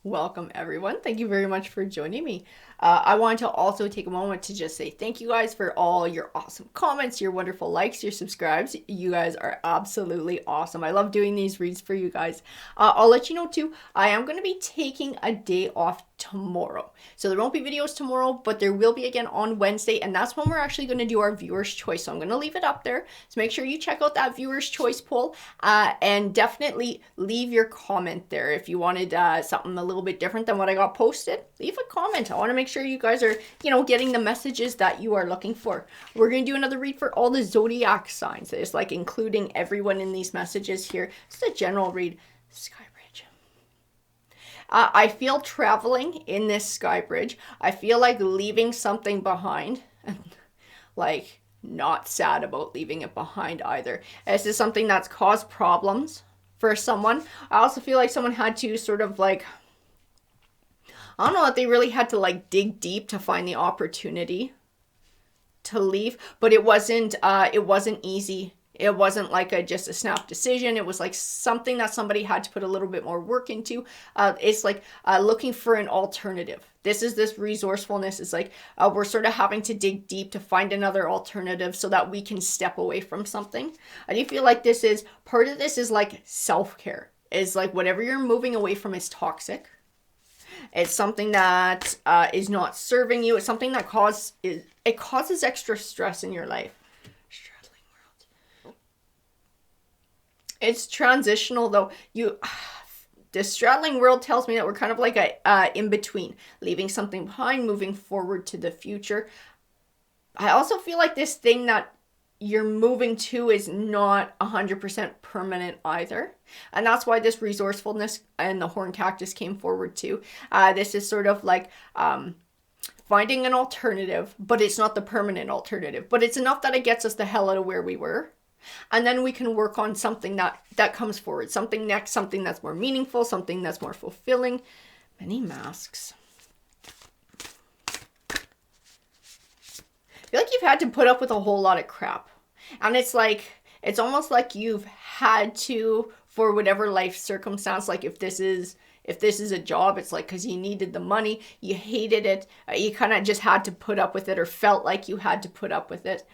Welcome, everyone. Thank you very much for joining me. I want to also take a moment to just say thank you guys for all your awesome comments, your wonderful likes, your subscribes. You guys are absolutely awesome. I love doing these reads for you guys. I'll let you know too, I am going to be taking a day off tomorrow. So there won't be videos tomorrow, but there will be again on Wednesday, and that's when we're actually going to do our viewer's choice. So I'm going to leave it up there. So make sure you check out that viewer's choice poll and definitely leave your comment there. If you wanted something a little bit different than what I got posted, leave a comment. I want to make sure you guys are, getting the messages that you are looking for. We're going to do another read for all the zodiac signs. It's like including everyone in these messages here. It's a general read. Sky Bridge. I feel traveling in this sky bridge. I feel like leaving something behind. Like, not sad about leaving it behind either. This is something that's caused problems for someone. I also feel like someone had to sort of like, I don't know that they really had to like dig deep to find the opportunity to leave, but it wasn't easy. It wasn't like just a snap decision. It was like something that somebody had to put a little bit more work into. It's like looking for an alternative. This resourcefulness is like we're sort of having to dig deep to find another alternative so that we can step away from something. I do feel like part of this is like self-care. Is like whatever you're moving away from is toxic. It's something that is not serving you. It's something that causes extra stress in your life. It's transitional though. The straddling world tells me that we're kind of like a in between, leaving something behind, moving forward to the future. I also feel like this thing that you're moving to is not 100% permanent either. And that's why this resourcefulness and the horn cactus came forward too. This is sort of like finding an alternative, but it's not the permanent alternative. But it's enough that it gets us the hell out of where we were. And then we can work on something that comes forward. Something next, something that's more meaningful, something that's more fulfilling. Many masks. I feel like you've had to put up with a whole lot of crap. And it's almost like you've had to, for whatever life circumstance, like if this is a job, it's like because you needed the money, you hated it, you kind of just had to put up with it or felt like you had to put up with it.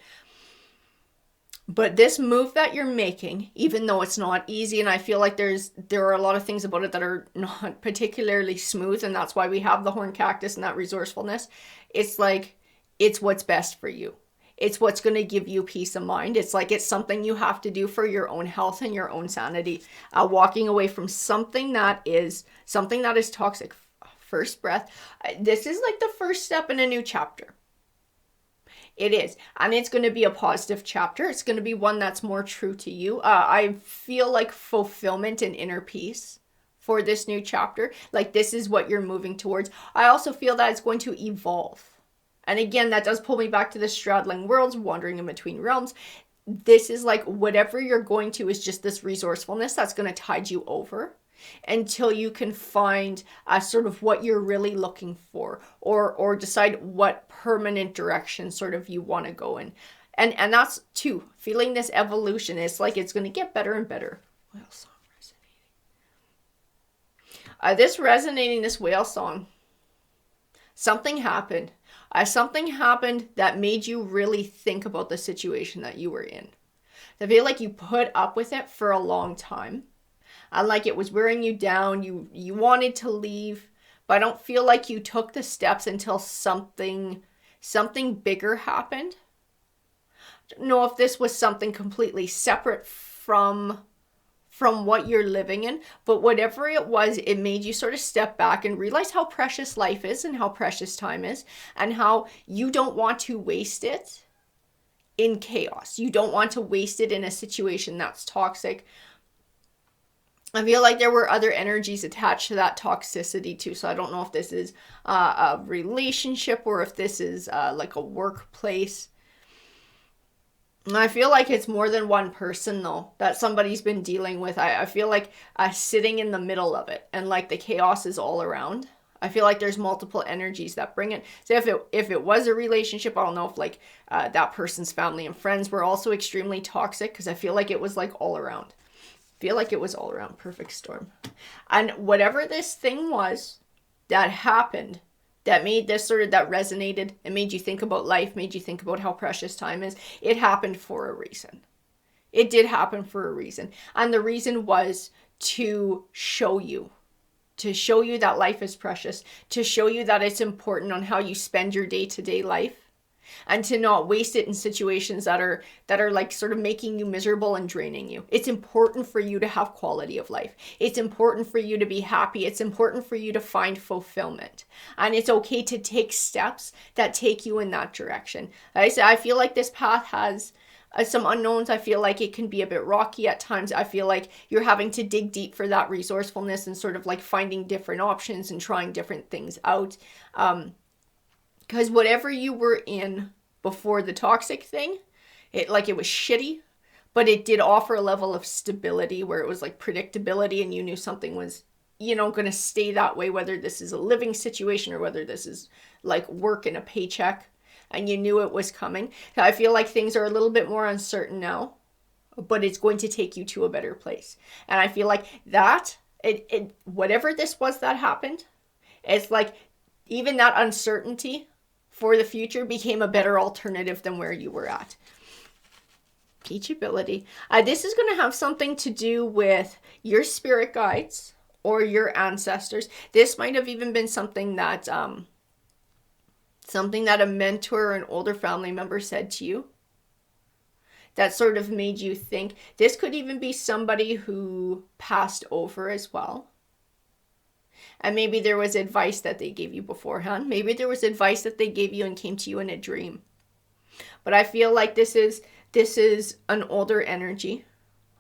But this move that you're making, even though it's not easy, and I feel like there are a lot of things about it that are not particularly smooth, and that's why we have the horn cactus and that resourcefulness. It's like, it's what's best for you. It's what's going to give you peace of mind. It's like it's something you have to do for your own health and your own sanity. Walking away from something that is toxic. First breath. This is like the first step in a new chapter. It is. And it's going to be a positive chapter. It's going to be one that's more true to you. I feel like fulfillment and inner peace for this new chapter. Like this is what you're moving towards. I also feel that it's going to evolve. And again, that does pull me back to the straddling worlds, wandering in between realms. This is like whatever you're going to is just this resourcefulness that's going to tide you over until you can find sort of what you're really looking for or decide what permanent direction sort of you want to go in. And that's too, feeling this evolution. It's like it's going to get better and better. Whale song resonating. This whale song, something happened. Something happened that made you really think about the situation that you were in. I feel like you put up with it for a long time. And like it was wearing you down. You wanted to leave, but I don't feel like you took the steps until something bigger happened. I don't know if this was something completely separate from what you're living in, but whatever it was, it made you sort of step back and realize how precious life is and how precious time is and how you don't want to waste it in chaos. You don't want to waste it in a situation that's toxic. I feel like there were other energies attached to that toxicity too. So I don't know if this is a relationship or if this is like a workplace. And I feel like it's more than one person though that somebody's been dealing with. I feel like sitting in the middle of it and like the chaos is all around. I feel like there's multiple energies that bring it. So if it was a relationship, I don't know if like that person's family and friends were also extremely toxic because I feel like it was like all around. Feel like it was all around perfect storm. And whatever this thing was that happened, that made this sort of, that resonated and made you think about life, made you think about how precious time is, it happened for a reason. It did happen for a reason. And the reason was to show you that life is precious, to show you that it's important on how you spend your day-to-day life, and to not waste it in situations that are like sort of making you miserable and draining you. It's important for you to have quality of life. It's important for you to be happy. It's important for you to find fulfillment. And it's okay to take steps that take you in that direction. Like I said, I feel like this path has some unknowns. I feel like it can be a bit rocky at times. I feel like you're having to dig deep for that resourcefulness and sort of like finding different options and trying different things out. Because whatever you were in before the toxic thing, it was shitty, but it did offer a level of stability where it was like predictability, and you knew something was, going to stay that way, whether this is a living situation or whether this is like work and a paycheck, and you knew it was coming. I feel like things are a little bit more uncertain now, but it's going to take you to a better place. And I feel like that, whatever this was that happened, it's like even that uncertainty for the future became a better alternative than where you were at. Teachability. This is going to have something to do with your spirit guides or your ancestors. This might have even been something that a mentor or an older family member said to you that sort of made you think. This could even be somebody who passed over as well. And maybe there was advice that they gave you beforehand. Maybe there was advice that they gave you and came to you in a dream. But I feel like this is an older energy.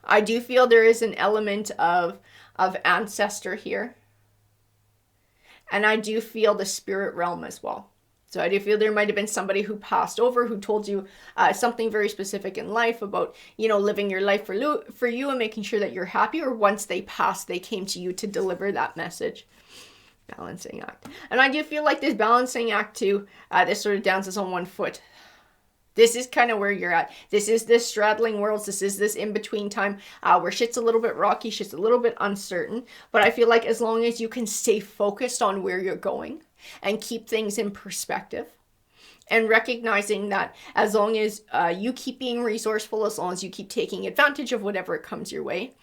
I do feel there is an element of ancestor here. And I do feel the spirit realm as well. So I do feel there might have been somebody who passed over who told you something very specific in life about, living your life for you and making sure that you're happy. Or once they passed, they came to you to deliver that message. Balancing act. And I do feel like this balancing act too, this sort of dances on one foot. This is kind of where you're at. This is this straddling worlds. This is this in-between time where shit's a little bit rocky, shit's a little bit uncertain. But I feel like as long as you can stay focused on where you're going and keep things in perspective, and recognizing that as long as you keep being resourceful, as long as you keep taking advantage of whatever comes your way,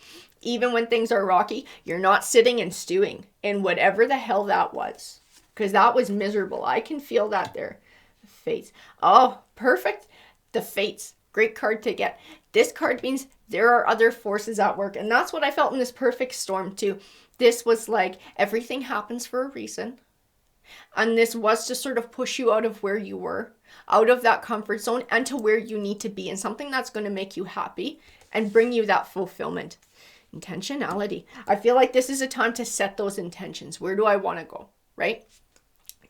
even when things are rocky, you're not sitting and stewing in whatever the hell that was. Because that was miserable. I can feel that there. Fates. Oh, perfect. The Fates. Great card to get. This card means there are other forces at work. And that's what I felt in this perfect storm too. This was like everything happens for a reason. And this was to sort of push you out of where you were, out of that comfort zone, and to where you need to be, and something that's going to make you happy and bring you that fulfillment. Intentionality. I feel like this is a time to set those intentions. Where do I want to go, right?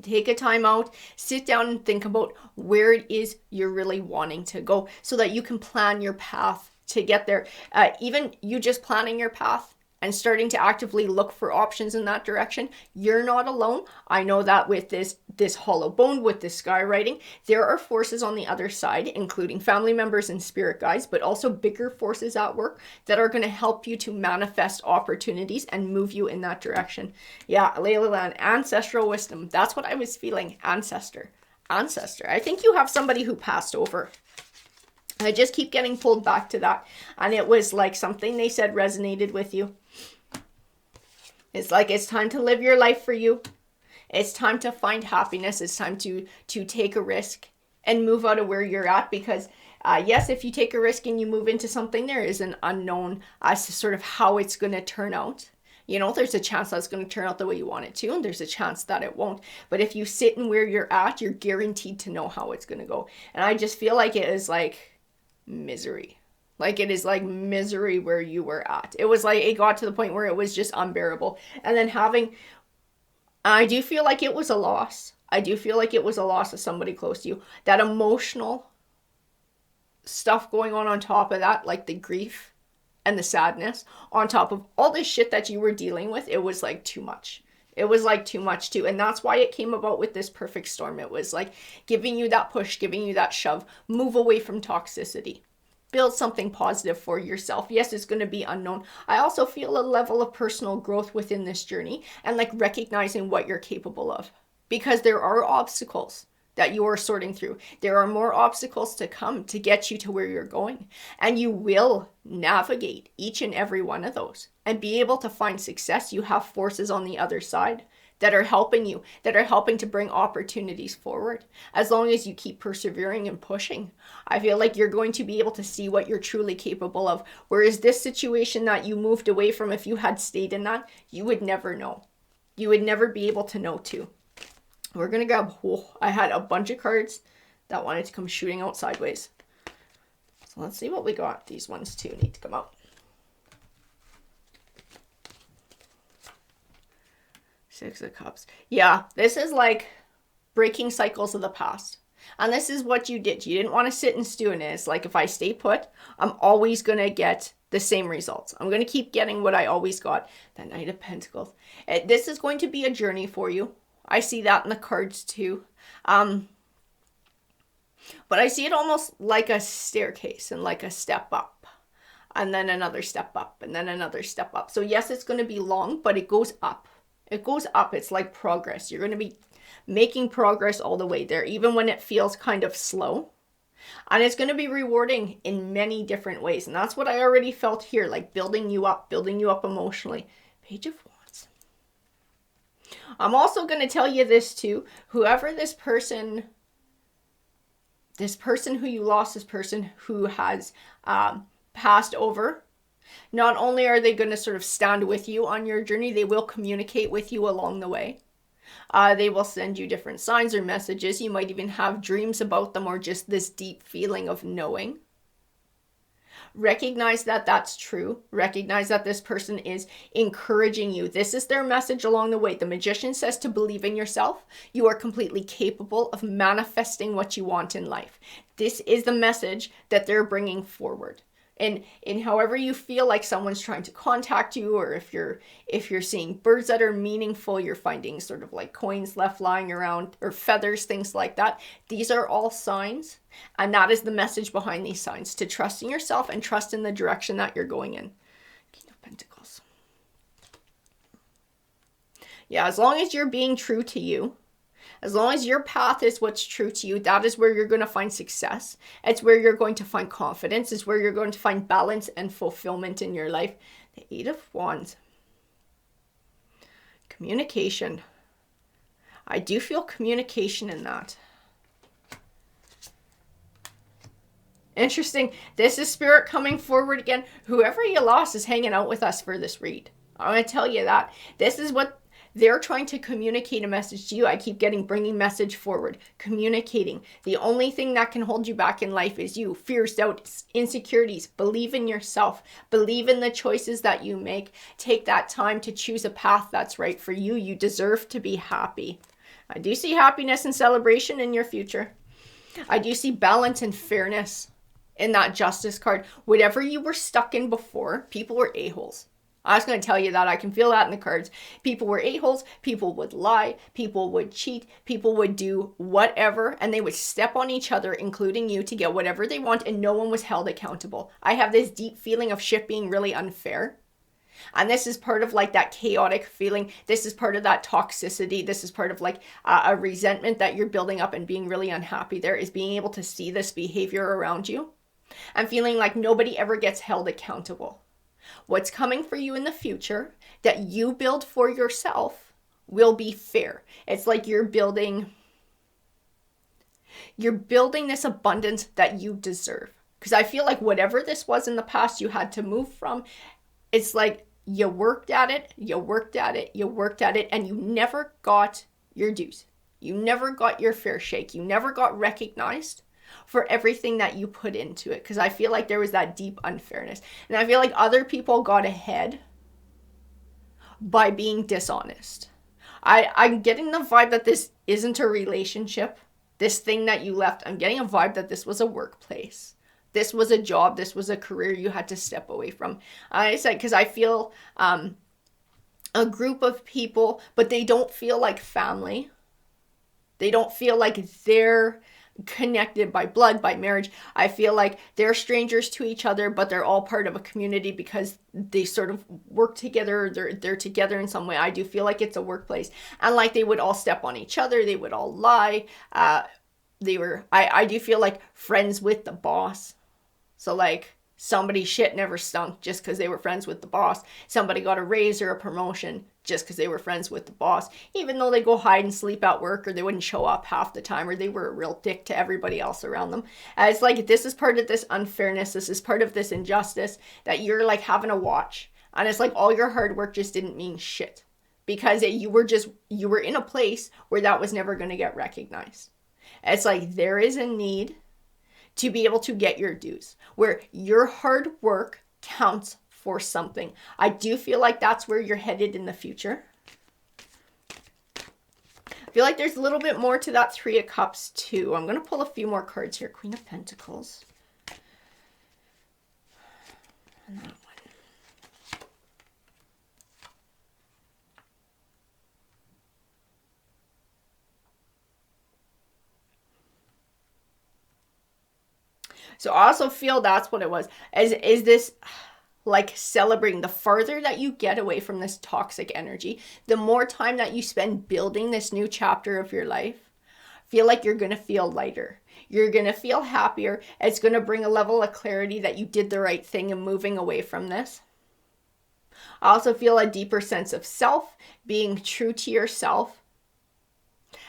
Take a time out, sit down and think about where it is you're really wanting to go so that you can plan your path to get there. Even you just planning your path and starting to actively look for options in that direction, you're not alone. I know that with this hollow bone, with this sky writing, there are forces on the other side, including family members and spirit guides, but also bigger forces at work that are going to help you to manifest opportunities and move you in that direction. Yeah, Layla Land, ancestral wisdom. That's what I was feeling. Ancestor. I think you have somebody who passed over. I just keep getting pulled back to that. And it was like something they said resonated with you. It's like it's time to live your life for you. It's time to find happiness. It's time to take a risk and move out of where you're at. Because yes, if you take a risk and you move into something, there is an unknown as to sort of how it's going to turn out. There's a chance that's going to turn out the way you want it to, and there's a chance that it won't. But if you sit in where you're at, you're guaranteed to know how it's going to go. And I just feel like it is like misery. Like it is like misery where you were at. It was like it got to the point where it was just unbearable. And then I do feel like it was a loss. I do feel like it was a loss of somebody close to you. That emotional stuff going on top of that, like the grief and the sadness, on top of all this shit that you were dealing with, it was like too much. It was like too much too. And that's why it came about with this perfect storm. It was like giving you that push, giving you that shove, move away from toxicity. Build something positive for yourself. Yes, it's going to be unknown. I also feel a level of personal growth within this journey and like recognizing what you're capable of, because there are obstacles that you are sorting through. There are more obstacles to come to get you to where you're going. And you will navigate each and every one of those and be able to find success. You have forces on the other side that are helping you, that are helping to bring opportunities forward. As long as you keep persevering and pushing, I feel like you're going to be able to see what you're truly capable of. Whereas this situation that you moved away from, if you had stayed in that, you would never know. You would never be able to know too. We're going to grab, I had a bunch of cards that wanted to come shooting out sideways. So let's see what we got. These ones too need to come out. Six of Cups. Yeah, this is like breaking cycles of the past. And this is what you did. You didn't want to sit and stew in it. It's like, if I stay put, I'm always going to get the same results. I'm going to keep getting what I always got. The Knight of Pentacles. This is going to be a journey for you. I see that in the cards too. But I see it almost like a staircase and like a step up. And then another step up. And then another step up. So yes, it's going to be long, but it goes up. It goes up. It's like progress. You're going to be making progress all the way there, even when it feels kind of slow. And it's going to be rewarding in many different ways. And that's what I already felt here, like building you up emotionally. Page of Wands. I'm also going to tell you this too. Whoever this person who you lost, this person who has passed over, not only are they going to sort of stand with you on your journey, they will communicate with you along the way. They will send you different signs or messages. You might even have dreams about them, or just this deep feeling of knowing. Recognize that that's true. Recognize that this person is encouraging you. This is their message along the way. The Magician says to believe in yourself. You are completely capable of manifesting what you want in life. This is the message that they're bringing forward. And in however you feel like someone's trying to contact you, or if you're seeing birds that are meaningful, you're finding sort of like coins left lying around, or feathers, things like that. These are all signs, and that is the message behind these signs, to trust in yourself and trust in the direction that you're going in. King of Pentacles. Yeah, as long as you're being true to you, as long as your path is what's true to you, that is where you're going to find success. It's where you're going to find confidence. It's where you're going to find balance and fulfillment in your life. The Eight of Wands. Communication. I do feel communication in that. Interesting. This is Spirit coming forward again. Whoever you lost is hanging out with us for this read. I'm going to tell you that. This is what they're trying to communicate, a message to you. I keep bringing message forward, communicating. The only thing that can hold you back in life is you. Fears, doubts, insecurities. Believe in yourself. Believe in the choices that you make. Take that time to choose a path that's right for you. You deserve to be happy. I do see happiness and celebration in your future. I do see balance and fairness in that Justice card. Whatever you were stuck in before, people were a-holes. I was going to tell you that. I can feel that in the cards. People were a-holes. People would lie. People would cheat. People would do whatever. And they would step on each other, including you, to get whatever they want. And no one was held accountable. I have this deep feeling of shit being really unfair. And this is part of like that chaotic feeling. This is part of that toxicity. This is part of like a resentment that you're building up and being really unhappy there, is being able to see this behavior around you and feeling like nobody ever gets held accountable. What's coming for you in the future that you build for yourself will be fair. It's like you're building this abundance that you deserve. Because I feel like whatever this was in the past you had to move from, it's like you worked at it, and you never got your dues. You never got your fair shake. You never got recognized for everything that you put into it, because I feel like there was that deep unfairness. And I feel like other people got ahead by being dishonest. I'm getting the vibe that this isn't a relationship. This thing that you left, I'm getting a vibe that this was a workplace. This was a job. This was a career you had to step away from. I said, because I feel a group of people, but they don't feel like family. They don't feel like they're connected by blood, by marriage. I feel like they're strangers to each other, but they're all part of a community because they sort of work together. They're together in some way. I do feel like it's a workplace, and like they would all step on each other. They would all lie. I do feel like friends with the boss. So like somebody's shit never stunk just because they were friends with the boss. Somebody got a raise or a promotion just because they were friends with the boss, even though they go hide and sleep at work, or they wouldn't show up half the time, or they were a real dick to everybody else around them. It's like, this is part of this unfairness. This is part of this injustice that you're like having to watch. And it's like all your hard work just didn't mean shit because you were in a place where that was never going to get recognized. It's like there is a need to be able to get your dues, where your hard work counts for something. I do feel like that's where you're headed in the future. I feel like there's a little bit more to that Three of Cups too. I'm going to pull a few more cards here. Queen of Pentacles. And that one. So I also feel that's what it was. Is this like celebrating? The farther that you get away from this toxic energy, the more time that you spend building this new chapter of your life, feel like you're going to feel lighter. You're going to feel happier. It's going to bring a level of clarity that you did the right thing in moving away from this. I also feel a deeper sense of self, being true to yourself,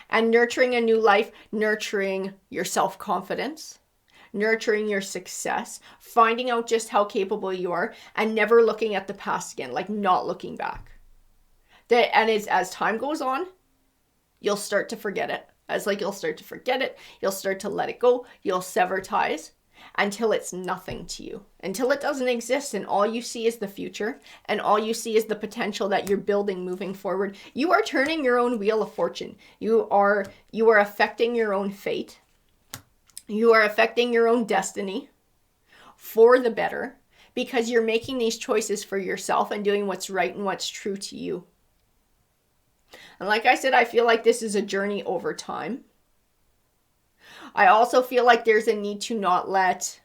and nurturing a new life, nurturing your self-confidence, nurturing your success, finding out just how capable you are, and never looking at the past again, like not looking back. And as time goes on, you'll start to forget it. You'll start to forget it, you'll start to let it go, you'll sever ties until it's nothing to you, until it doesn't exist, and all you see is the future, and all you see is the potential that you're building moving forward. You are turning your own wheel of fortune. You are affecting your own fate. You are affecting your own destiny for the better because you're making these choices for yourself and doing what's right and what's true to you. And like I said, I feel like this is a journey over time. I also feel like there's a need to not let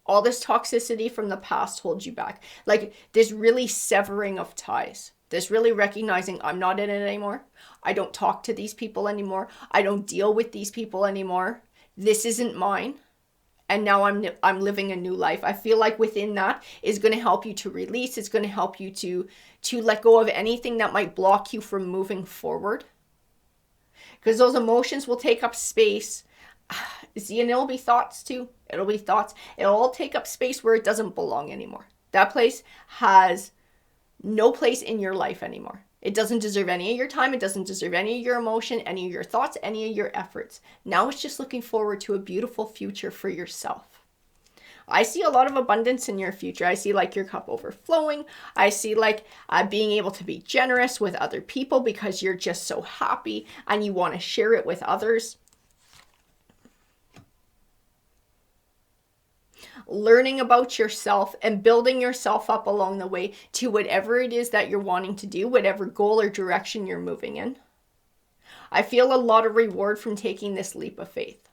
all this toxicity from the past hold you back. Like this really severing of ties. This really recognizing I'm not in it anymore. I don't talk to these people anymore. I don't deal with these people anymore. This isn't mine, and now I'm living a new life. I feel like within that is going to help you to release. It's going to help you to let go of anything that might block you from moving forward, because those emotions will take up space. See, and it'll be thoughts too. It'll be thoughts. It'll all take up space where it doesn't belong anymore. That place has no place in your life anymore. It doesn't deserve any of your time. It doesn't deserve any of your emotion, any of your thoughts, any of your efforts. Now it's just looking forward to a beautiful future for yourself. I see a lot of abundance in your future. I see like your cup overflowing. I see like being able to be generous with other people because you're just so happy and you want to share it with others. Learning about yourself and building yourself up along the way to whatever it is that you're wanting to do, whatever goal or direction you're moving in. I feel a lot of reward from taking this leap of faith.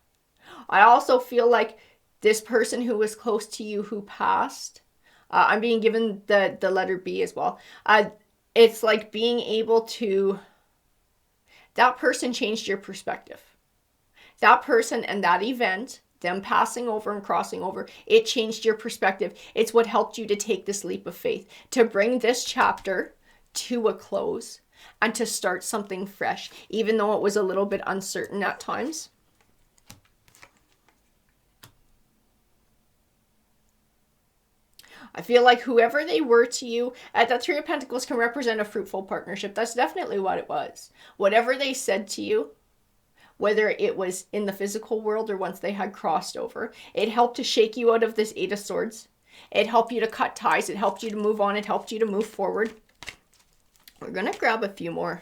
I also feel like this person who was close to you who passed, I'm being given the letter B as well. It's like being able to, that person changed your perspective. That person and that event, them passing over and crossing over, it changed your perspective. It's what helped you to take this leap of faith, to bring this chapter to a close and to start something fresh, even though it was a little bit uncertain at times. I feel like whoever they were to you, that Three of Pentacles can represent a fruitful partnership. That's definitely what it was. Whatever they said to you, whether it was in the physical world or once they had crossed over, it helped to shake you out of this Eight of Swords. It helped you to cut ties. It helped you to move on. It helped you to move forward. We're going to grab a few more.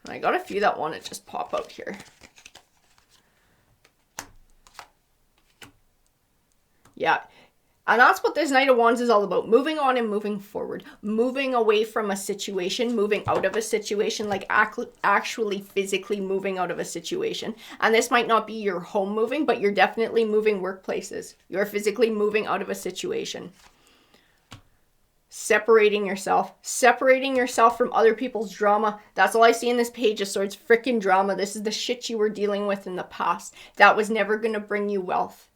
I got a few that want to just pop out here. Yeah. And that's what this Knight of Wands is all about. Moving on and moving forward. Moving away from a situation. Moving out of a situation. Like actually physically moving out of a situation. And this might not be your home moving, but you're definitely moving workplaces. You're physically moving out of a situation. Separating yourself from other people's drama. That's all I see in this Page of Swords. Freaking drama. This is the shit you were dealing with in the past. That was never going to bring you wealth.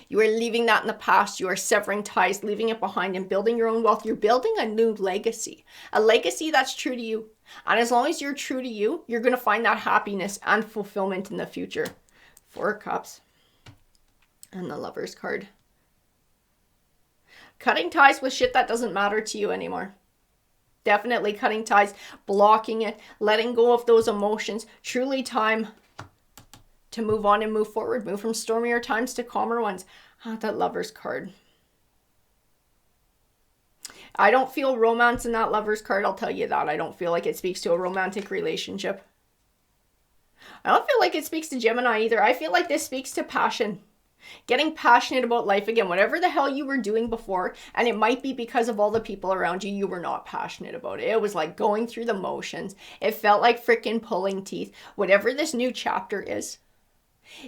You are leaving that in the past. You are severing ties, leaving it behind and building your own wealth. You're building a new legacy. A legacy that's true to you. And as long as you're true to you, you're going to find that happiness and fulfillment in the future. 4 of Cups. And the Lover's card. Cutting ties with shit that doesn't matter to you anymore. Definitely cutting ties, blocking it, letting go of those emotions. Truly time to move on and move forward. Move from stormier times to calmer ones. That Lover's card. I don't feel romance in that Lover's card, I'll tell you that. I don't feel like it speaks to a romantic relationship. I don't feel like it speaks to Gemini either. I feel like this speaks to passion. Getting passionate about life again. Whatever the hell you were doing before, and it might be because of all the people around you, you were not passionate about it. It was like going through the motions. It felt like freaking pulling teeth. Whatever this new chapter is,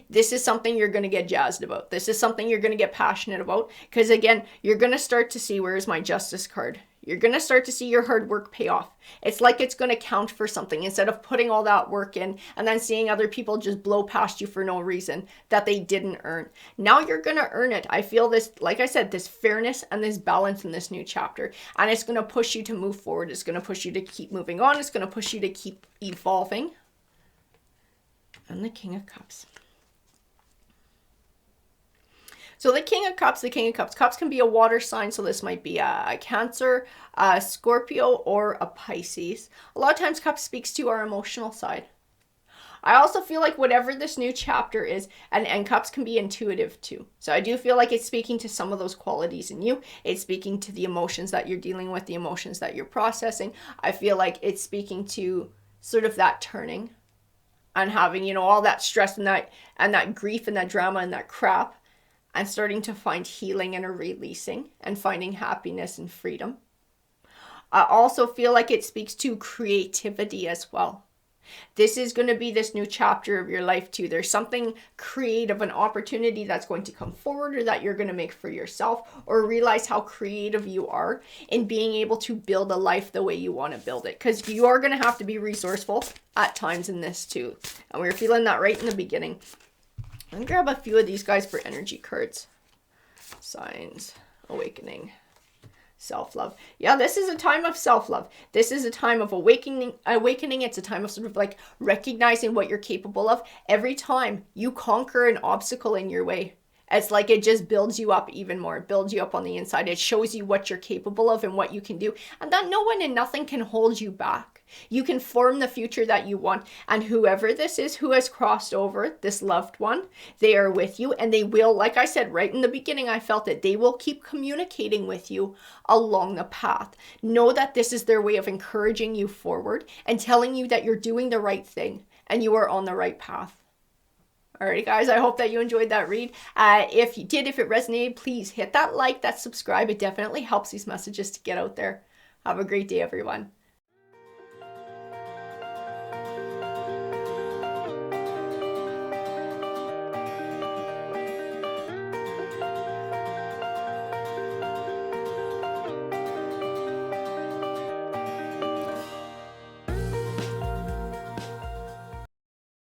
this is something you're going to get jazzed about. This is something you're going to get passionate about. Because again, you're going to start to see, where's my Justice card? You're going to start to see your hard work pay off. It's like it's going to count for something instead of putting all that work in and then seeing other people just blow past you for no reason that they didn't earn. Now you're going to earn it. I feel this, like I said, this fairness and this balance in this new chapter. And it's going to push you to move forward. It's going to push you to keep moving on. It's going to push you to keep evolving. And the King of Cups. So the King of Cups, Cups can be a water sign. So this might be a Cancer, a Scorpio, or a Pisces. A lot of times Cups speaks to our emotional side. I also feel like whatever this new chapter is, and Cups can be intuitive too. So I do feel like it's speaking to some of those qualities in you. It's speaking to the emotions that you're dealing with, the emotions that you're processing. I feel like it's speaking to sort of that turning and having, you know, all that stress and that grief and that drama and that crap. And starting to find healing and a releasing and finding happiness and freedom. I also feel like it speaks to creativity as well. This is going to be this new chapter of your life too. There's something creative, an opportunity that's going to come forward or that you're going to make for yourself, or realize how creative you are in being able to build a life the way you want to build it. Because you are going to have to be resourceful at times in this too. And we were feeling that right in the beginning. I'm going to grab a few of these guys for energy cards. Signs, awakening, self-love. Yeah, this is a time of self-love. This is a time of awakening. It's a time of sort of like recognizing what you're capable of. Every time you conquer an obstacle in your way, it's like it just builds you up even more. It builds you up on the inside. It shows you what you're capable of and what you can do. And that no one and nothing can hold you back. You can form the future that you want. And whoever this is who has crossed over, this loved one, they are with you. And they will, like I said, right in the beginning, I felt it. They will keep communicating with you along the path. Know that this is their way of encouraging you forward and telling you that you're doing the right thing and you are on the right path. Alrighty guys, I hope that you enjoyed that read. If you did, if it resonated, please hit that like, that subscribe. It definitely helps these messages to get out there. Have a great day, everyone.